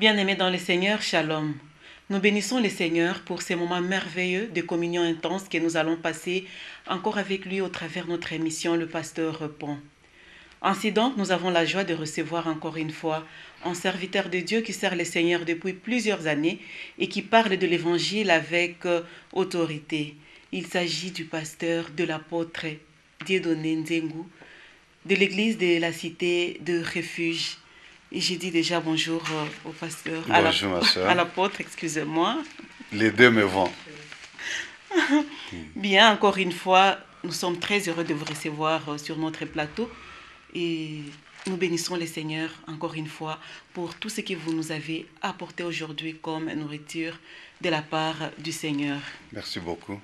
Bien-aimés dans le Seigneur, Shalom. Nous bénissons le Seigneur pour ces moments merveilleux de communion intense que nous allons passer encore avec lui au travers de notre émission Le Pasteur Répond. Ainsi donc, nous avons la joie de recevoir encore une fois un serviteur de Dieu qui sert le Seigneur depuis plusieurs années et qui parle de l'Évangile avec autorité. Il s'agit du pasteur, de l'apôtre Dieudonné Nzengu, de l'église de la cité de refuge. Et j'ai dit déjà bonjour au pasteur, Bonjour ma soeur. à l'apôtre, excusez-moi. Les deux me vont. Bien, encore une fois, nous sommes très heureux de vous recevoir sur notre plateau et nous bénissons le Seigneur encore une fois pour tout ce que vous nous avez apporté aujourd'hui comme nourriture de la part du Seigneur. Merci beaucoup.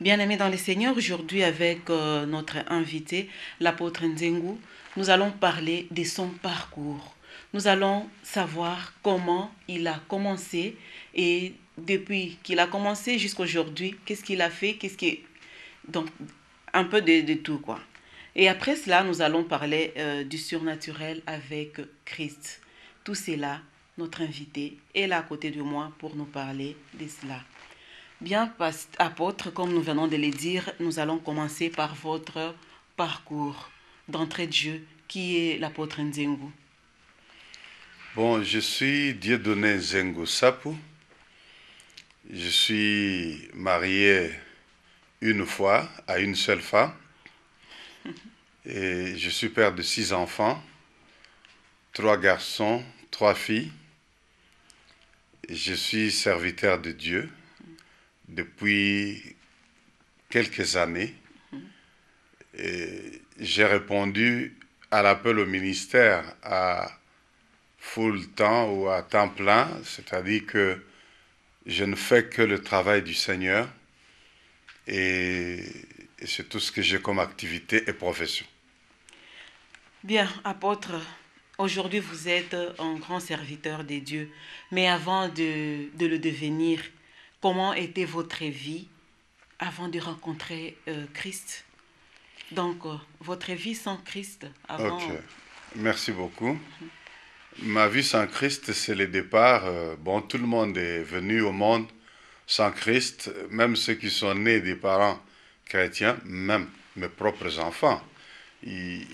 Bien-aimés dans le Seigneur, aujourd'hui avec notre invité, l'apôtre Nzengu, nous allons parler de son parcours. Nous allons savoir comment il a commencé et depuis qu'il a commencé jusqu'à aujourd'hui, qu'est-ce qu'il a fait, donc un peu de tout quoi. Et après cela, nous allons parler du surnaturel avec Christ. Tout cela, notre invité est là à côté de moi pour nous parler de cela. Bien, apôtre, comme nous venons de le dire, nous allons commencer par votre parcours d'entrée de jeu. Qui est l'apôtre Nzengu? Bon, je suis Dieudonné Nzengu Sapou. Je suis marié une fois à une seule femme. Et je suis père de 6 enfants, 3 garçons, 3 filles. Je suis serviteur de Dieu depuis quelques années. Et j'ai répondu à l'appel au ministère à full temps ou à temps plein, c'est-à-dire que je ne fais que le travail du Seigneur et c'est tout ce que j'ai comme activité et profession. Bien, apôtre, aujourd'hui vous êtes un grand serviteur de Dieu, mais avant de le devenir, comment était votre vie avant de rencontrer Christ? Donc, votre vie sans Christ avant... Ok, merci beaucoup. Ma vie sans Christ, c'est le départ. Bon, tout le monde est venu au monde sans Christ, même ceux qui sont nés des parents chrétiens, même mes propres enfants, ils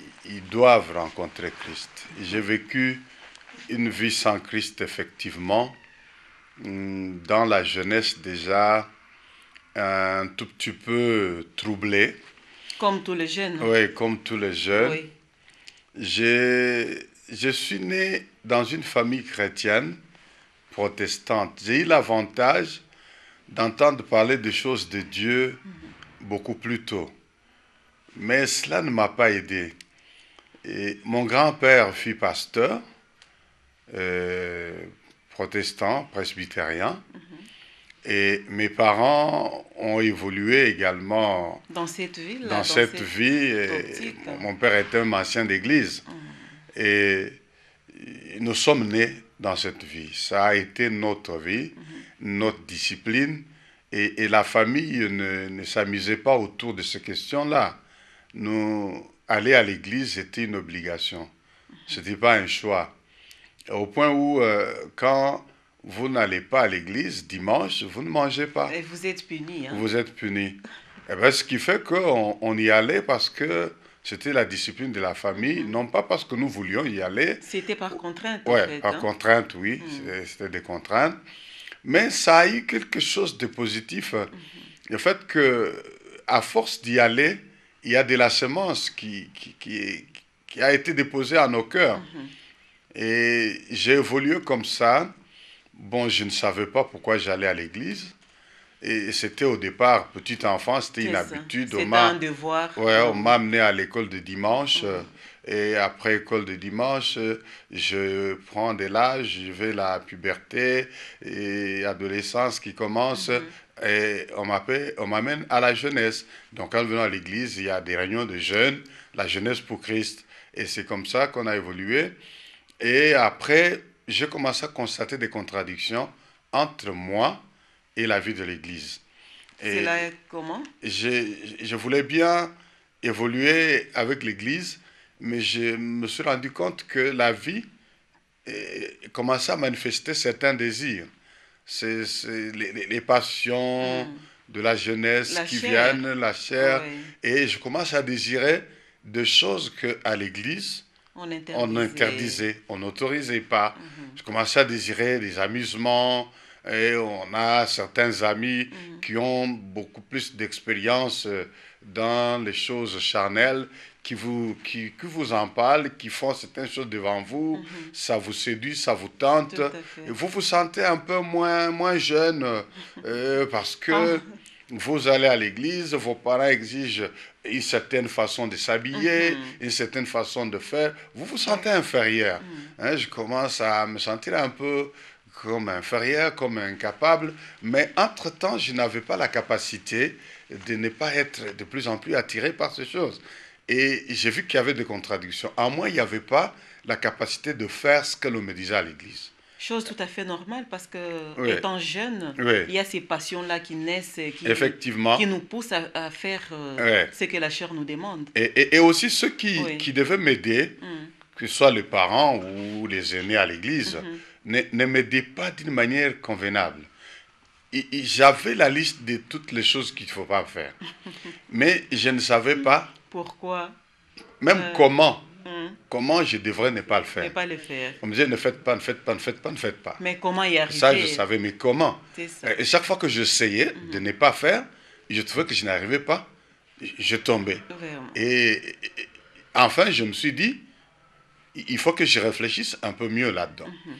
doivent rencontrer Christ. J'ai vécu une vie sans Christ, effectivement, dans la jeunesse déjà un tout petit peu troublée. Comme tous les jeunes. Oui, comme tous les jeunes. Oui. Je suis né dans une famille chrétienne protestante. J'ai eu l'avantage d'entendre parler des choses de Dieu beaucoup plus tôt. Mais cela ne m'a pas aidé. Et mon grand-père fut pasteur, protestant, presbytérien. Et mes parents ont évolué également dans cette ville. Dans cette vie. Mon père était un ancien d'église. Et nous sommes nés dans cette vie. Ça a été notre vie, notre discipline. Et la famille ne s'amusait pas autour de ces questions-là. Nous, aller à l'église, c'était une obligation. Ce n'était pas un choix. Au point où, quand vous n'allez pas à l'église dimanche, vous ne mangez pas. Et vous êtes puni. Hein? Vous êtes puni. Eh bien, ce qui fait qu'on y allait parce que c'était la discipline de la famille, non pas parce que nous voulions y aller. C'était par contrainte. Oui, en fait, par contrainte, oui. C'était des contraintes. Mais ça a eu quelque chose de positif. Le fait que, à force d'y aller, il y a de la semence qui a été déposée à nos cœurs. Et j'ai évolué comme ça. Bon, je ne savais pas pourquoi j'allais à l'église. Et c'était au départ, petit enfant, c'était une habitude. C'était un devoir. Ouais, on m'a amené à l'école de dimanche. Et après école de dimanche, je prends de l'âge, je vais la puberté et adolescence qui commence. Et on m'amène à la jeunesse. Donc quand nous venons à l'église, il y a des réunions de jeunes, la jeunesse pour Christ. Et c'est comme ça qu'on a évolué. Et après, j'ai commencé à constater des contradictions entre moi et la vie de l'Église. C'est là comment? Je voulais bien évoluer avec l'Église, mais je me suis rendu compte que la vie commençait à manifester certains désirs. Les passions Mm. de la jeunesse La qui chair. viennent, la chair. Oui. Et je commence à désirer des choses qu'à l'église, On on interdisait. interdisait, on n'autorisait pas. Mhm. Je commençais à désirer des amusements et on a certains amis Mhm. qui ont beaucoup plus d'expérience dans les choses charnelles qui vous en parlent, qui font certaines choses devant vous, Mhm. ça vous séduit, ça vous tente, Tout à et fait. vous vous sentez un peu moins jeune parce Ah. que vous allez à l'église, vos parents exigent une certaine façon de s'habiller, Mhm. une certaine façon de faire, vous vous sentez inférieur. Mhm. Hein, je commence à me sentir un peu comme inférieur, comme incapable, mais entre-temps, je n'avais pas la capacité de ne pas être de plus en plus attiré par ces choses. Et j'ai vu qu'il y avait des contradictions. En moi, il n'y avait pas la capacité de faire ce que l'on me disait à l'église. Chose tout à fait normale parce que, Oui, étant jeune, oui, il y a ces passions-là qui naissent, qui effectivement. nous poussent à faire Oui. ce que la chair nous demande. Et aussi ceux Oui. qui devaient m'aider, Mhm. que ce soit les parents ou les aînés à l'église, Mhm. ne m'aidaient pas d'une manière convenable. J'avais la liste de toutes les choses qu'il ne faut pas faire. Mais je ne savais pas Pourquoi même mhm, comment je devrais ne pas le ne faire. pas le faire? On me disait ne faites pas, ne faites pas, ne faites pas, ne faites pas. Mais comment y Ça, je arriver? savais, mais comment? C'est ça. Et chaque fois que j'essayais de Mhm. ne pas faire, je trouvais que je n'arrivais pas, je tombais. Vraiment. Et enfin, je me suis dit, il faut que je réfléchisse un peu mieux là-dedans. Mhm.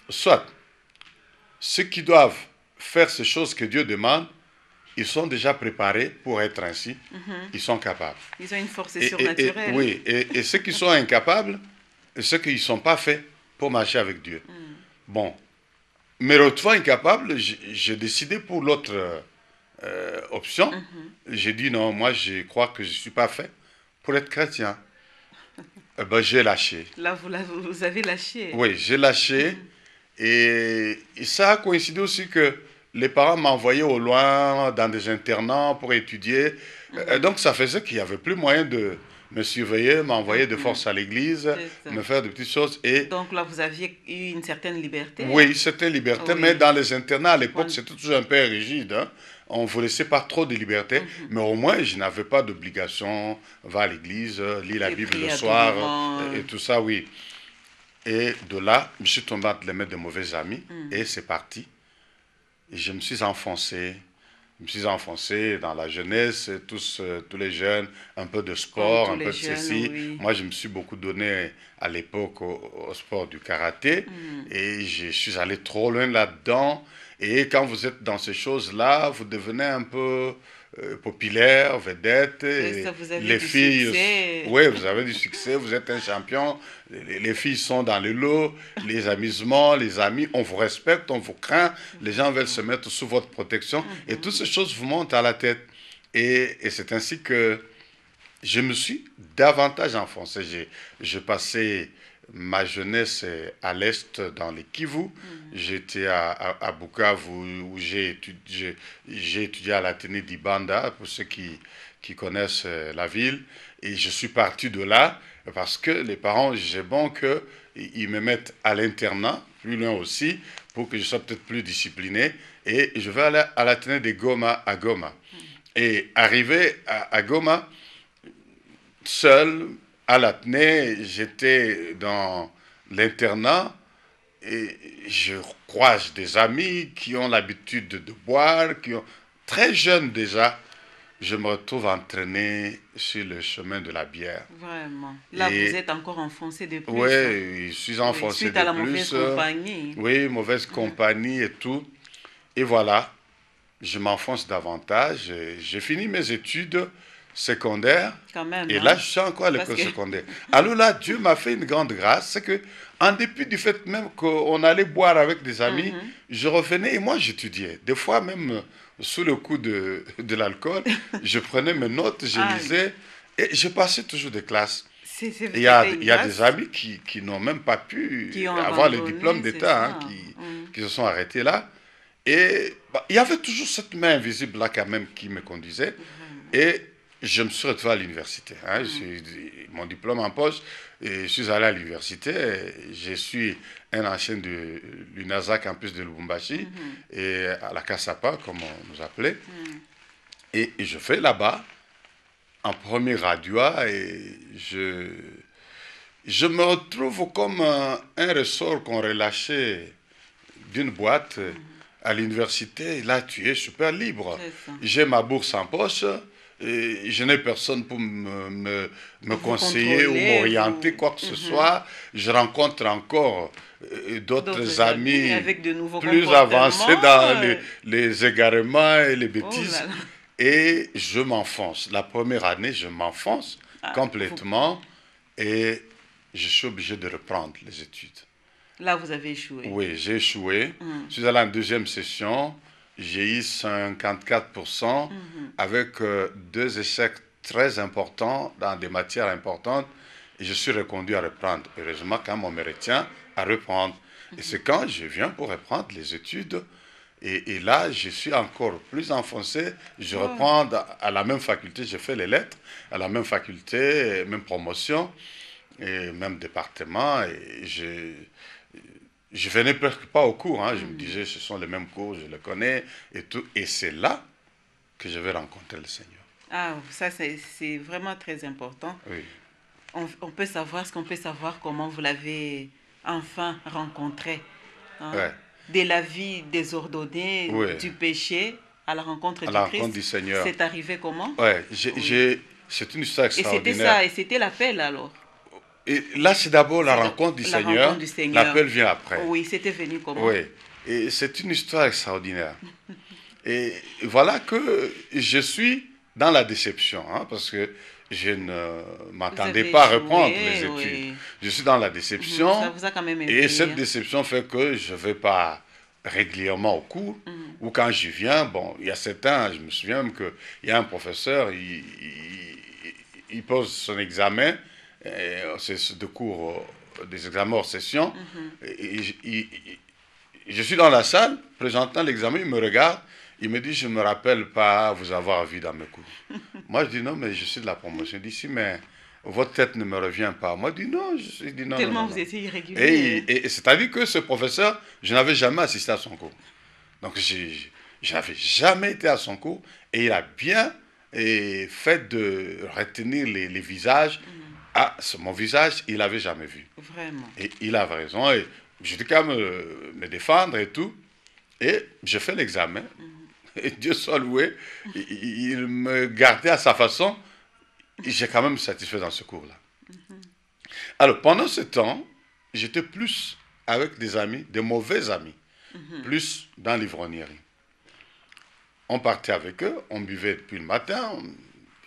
Soit, ceux qui doivent faire ces choses que Dieu demande, ils sont déjà préparés pour être ainsi, Mhm. ils sont capables. Ils ont une force Et surnaturelle. oui, et ceux qui sont incapables, et ceux qui ne sont pas faits pour marcher avec Dieu. Mhm. Bon, me retrouvant incapable, j'ai décidé pour l'autre option. Mhm. J'ai dit non, moi je crois que je ne suis pas fait pour être chrétien. Eh ben, j'ai lâché. Là, vous avez lâché. Oui, j'ai lâché. Mhm. Et ça a coïncidé aussi que les parents m'envoyaient au loin dans des internats pour étudier. Mhm. Donc ça faisait qu'il n'y avait plus moyen de me surveiller, m'envoyer de Mhm. force à l'église, C'est ça. me faire de petites choses. Et Donc là, vous aviez eu une certaine liberté. oui, c'était liberté, mais Oui. dans les internats à l'époque, On- c'était toujours un peu rigide. Hein. On ne vous laissait pas trop de liberté, Mhm. mais au moins, je n'avais pas d'obligation. Va à l'église, lis la Et Bible le prier à tout soir, moment. et tout ça, oui. Et de là, je suis tombé entre les mains de mauvais amis, Mhm. et c'est parti. Et je me suis enfoncé. Je me suis enfoncé dans la jeunesse, tous les jeunes, un peu de Comme sport, tous un les peu de jeunes, ceci. oui. Moi, je me suis beaucoup donné à l'époque au sport du karaté Mhm. et je suis allé trop loin là-dedans. Et quand vous êtes dans ces choses-là, vous devenez un peu populaire, vedette. C'est Et ça, vous avez les du filles, succès. oui, vous avez du succès, vous êtes un champion. Les filles sont dans le lot, les amusements, les amis, on vous respecte, on vous craint. Les gens veulent se mettre sous votre protection. Et toutes Mhm. ces choses vous montent à la tête. Et c'est ainsi que je me suis davantage enfoncé. J'ai passé ma jeunesse à l'est dans les Kivu. Mhm. J'étais à Bukavu où j'ai étudié à l'Athénée d'Ibanda, pour ceux qui connaissent la ville. Et je suis parti de là parce que les parents disaient bon qu'ils me mettent à l'internat, plus loin aussi, pour que je sois peut-être plus discipliné. Et je vais aller à l'Athénée de Goma à Goma. Et arrivé à Goma, seul à l'Athénée, j'étais dans l'internat et je croise des amis qui ont l'habitude de boire, qui ont très jeunes déjà. Je me retrouve entraîné sur le chemin de la bière. Vraiment. Là, vous Et êtes encore enfoncé de plus, hein. ouais, je suis Oui, enfoncé suite de à la mauvaise plus. compagnie. Oui, mauvaise Mhm. compagnie et tout. Et voilà, je m'enfonce davantage. J'ai fini mes études secondaires. Quand même, Et là, hein. je suis encore à Parce l'école que... secondaire. Alors là, Dieu m'a fait une grande grâce. C'est que, en dépit du fait même qu'on allait boire avec des amis, Mhm. je revenais et moi, j'étudiais. Des fois, même sous le coup de l'alcool, je prenais mes notes, je Ah, lisais et je passais toujours des classes. Et c'était une il y a des grâce amis qui n'ont même pas pu qui ont avoir les diplômes abandonné, c'est d'État, hein, ça. Mhm. qui se sont arrêtés là. Et bah, il y avait toujours cette main invisible là quand même qui me conduisait. Vraiment. Et je me suis retrouvé à l'université. Hein. Mon diplôme en poche, et je suis allé à l'université. Je suis un ancien de l'UNASA campus de Lubumbashi et à la CASAPA, comme on nous appelait. Et je fais là-bas, en premier radioa, et je me retrouve comme un ressort qu'on relâchait d'une boîte à l'université. Là, tu es super libre. J'ai ma bourse en poche. Et je n'ai personne pour me conseiller ou m'orienter, quoi que ce soit. Je rencontre encore d'autres amis avec de nouveaux plus avancés dans les égarements et les bêtises. Oh là là. Et je m'enfonce. La première année, je m'enfonce complètement et je suis obligé de reprendre les études. Là, vous avez échoué. Oui, j'ai échoué. Je suis allé en deuxième session. J'ai eu 54% avec 2 échecs très importants dans des matières importantes. Et je suis reconduit à reprendre. Heureusement, quand on me retient à reprendre. Et c'est quand je viens pour reprendre les études. Et là, je suis encore plus enfoncé. Je reprends à la même faculté. Je fais les lettres à la même faculté, même promotion, et même département. Et je venais presque pas au cours. Hein. Je me disais, ce sont les mêmes cours, je les connais et tout. Et c'est là que je vais rencontrer le Seigneur. Ah, ça, c'est vraiment très important. Oui. On peut savoir ce qu'on peut savoir, comment vous l'avez enfin rencontré. Hein? Ouais. De la vie désordonnée, du péché, à la rencontre du Christ. Du Seigneur. C'est arrivé comment? Ouais, c'est une histoire extraordinaire. Et c'était l'appel alors? Et là, c'est d'abord la rencontre du Seigneur. L'appel vient après. Oui, c'était venu comment? Oui, et c'est une histoire extraordinaire. Et voilà que je suis dans la déception, hein, parce que je ne m'attendais pas à reprendre les études. Oui. Je suis dans la déception. Ça vous a quand même et cette déception fait que je ne vais pas régulièrement au cours. Ou quand j'y viens, bon, il y a 7 ans, je me souviens même qu'il y a un professeur, il pose son examen. C'est de cours, des examens hors session. Je suis dans la salle, présentant l'examen, il me regarde, il me dit, je ne me rappelle pas vous avoir vu dans mes cours. Moi, je dis, non, mais je suis de la promotion. Il dit, si, mais votre tête ne me revient pas. Moi, je dis, non, non. Tellement non, vous étiez irrégulier. Et c'est-à-dire que ce professeur, je n'avais jamais assisté à son cours. Donc, je n'avais jamais été à son cours, et il a bien fait de retenir les visages. Ah, mon visage, il n'avait jamais vu. Vraiment. Et il avait raison. Et je dis qu'à me défendre et tout. Et je fais l'examen. Et Dieu soit loué, il me gardait à sa façon. Et j'ai quand même satisfait dans ce cours-là. Alors, pendant ce temps, j'étais plus avec des amis, des mauvais amis, plus dans l'ivrognerie. On partait avec eux, on buvait depuis le matin, on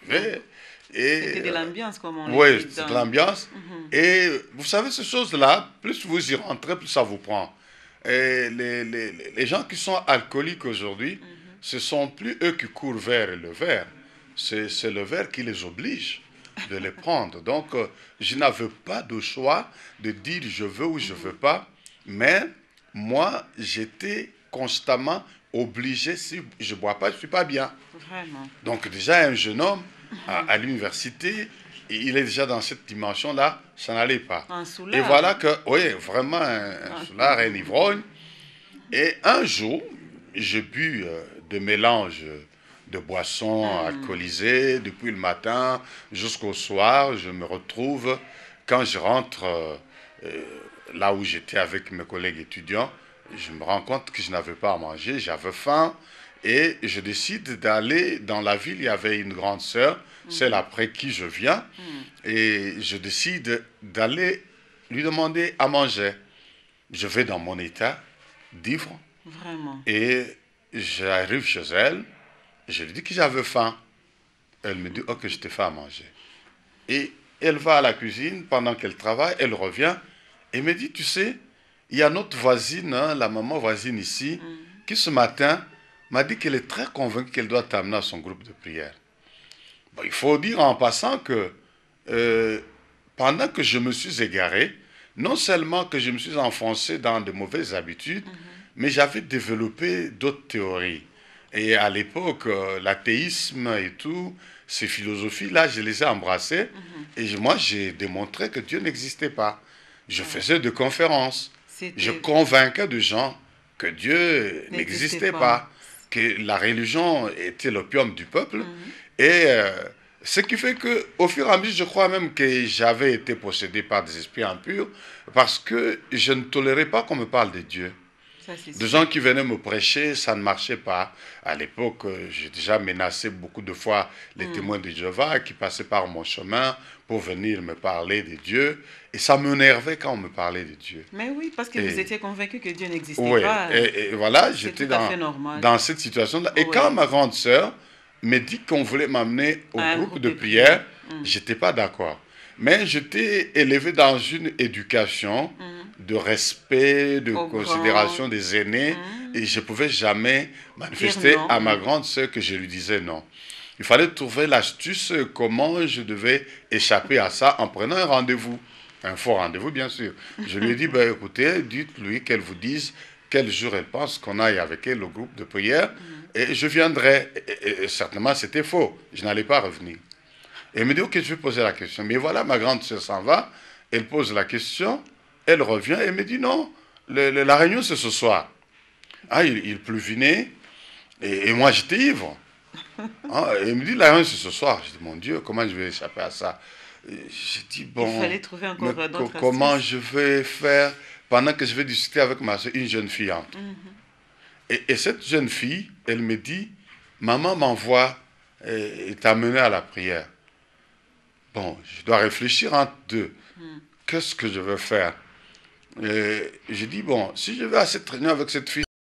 buvait. C'était de l'ambiance, comme on dit. Oui, c'est de l'ambiance. Et vous savez, ces choses-là, plus vous y rentrez, plus ça vous prend. Et les gens qui sont alcooliques aujourd'hui, ce ne sont plus eux qui courent vers le verre. C'est le verre qui les oblige de les prendre. Donc, je n'avais pas de choix de dire je veux ou je ne veux pas. Mais moi, j'étais constamment obligé, si je ne bois pas, je ne suis pas bien. Vraiment. Donc, déjà, un jeune homme, à l'université, il est déjà dans cette dimension-là, ça n'allait pas. Un soulard. Et voilà que, oui, vraiment un soulard, un ivrogne. Et un jour, j'ai bu de mélange de boissons alcoolisées depuis le matin jusqu'au soir. Je me retrouve, quand je rentre là où j'étais avec mes collègues étudiants, je me rends compte que je n'avais pas à manger, j'avais faim. Et je décide d'aller dans la ville. Il y avait une grande sœur, celle après qui je viens. Et je décide d'aller lui demander à manger. Je vais dans mon état d'ivre. Vraiment. Et j'arrive chez elle. Je lui dis que j'avais faim. Elle me dit, ok, je te fais à manger. Et elle va à la cuisine pendant qu'elle travaille. Elle revient et me dit, tu sais, il y a notre voisine, hein, la maman voisine ici, qui ce matin m'a dit qu'elle est très convaincue qu'elle doit t'amener à son groupe de prière. Bon, il faut dire en passant que pendant que je me suis égaré, non seulement que je me suis enfoncé dans de mauvaises habitudes, mais j'avais développé d'autres théories. Et à l'époque, l'athéisme et tout, ces philosophies-là, je les ai embrassées. Et moi, j'ai démontré que Dieu n'existait pas. Je faisais des conférences. Je convainquais de gens que Dieu n'existait pas, que la religion était l'opium du peuple. Et ce qui fait qu'au fur et à mesure, je crois même que j'avais été possédé par des esprits impurs parce que je ne tolérais pas qu'on me parle de Dieu. Des gens qui venaient me prêcher, ça ne marchait pas. À l'époque, j'ai déjà menacé beaucoup de fois les témoins de Jéhovah qui passaient par mon chemin pour venir me parler de Dieu. Et ça m'énervait quand on me parlait de Dieu. Mais oui, parce que vous étiez convaincu que Dieu n'existait pas. Et voilà, j'étais dans cette situation-là. Et quand ma grande sœur me dit qu'on voulait m'amener au groupe de prière, je n'étais pas d'accord. Mais j'étais élevé dans une éducation de respect, de considération des aînés, et je ne pouvais jamais manifester à ma grande sœur que je lui disais non. Il fallait trouver l'astuce, comment je devais échapper à ça en prenant un rendez-vous, un faux rendez-vous bien sûr. Je lui ai dit, ben, écoutez, dites-lui qu'elle vous dise quel jour elle pense qu'on aille avec elle au groupe de prière, et je viendrai. Et certainement c'était faux, je n'allais pas revenir. Et elle me dit, ok, je vais poser la question. Mais voilà, ma grande sœur s'en va, elle pose la question, elle revient, et me dit, non, la réunion c'est ce soir. Ah, il pleuvinait, et moi j'étais ivre. Ah, et elle me dit, la réunion c'est ce soir. Je dis, mon Dieu, comment je vais échapper à ça? J'ai dit, bon, il fallait trouver encore d'autres comment astuces. je vais faire pendant que je vais discuter avec ma soeur, une jeune fille entre. Et cette jeune fille, elle me dit, maman m'envoie et t'amener à la prière. Bon, je dois réfléchir entre deux. Qu'est-ce que je veux faire? J'ai dit, bon, si je vais à cette réunion avec cette fille,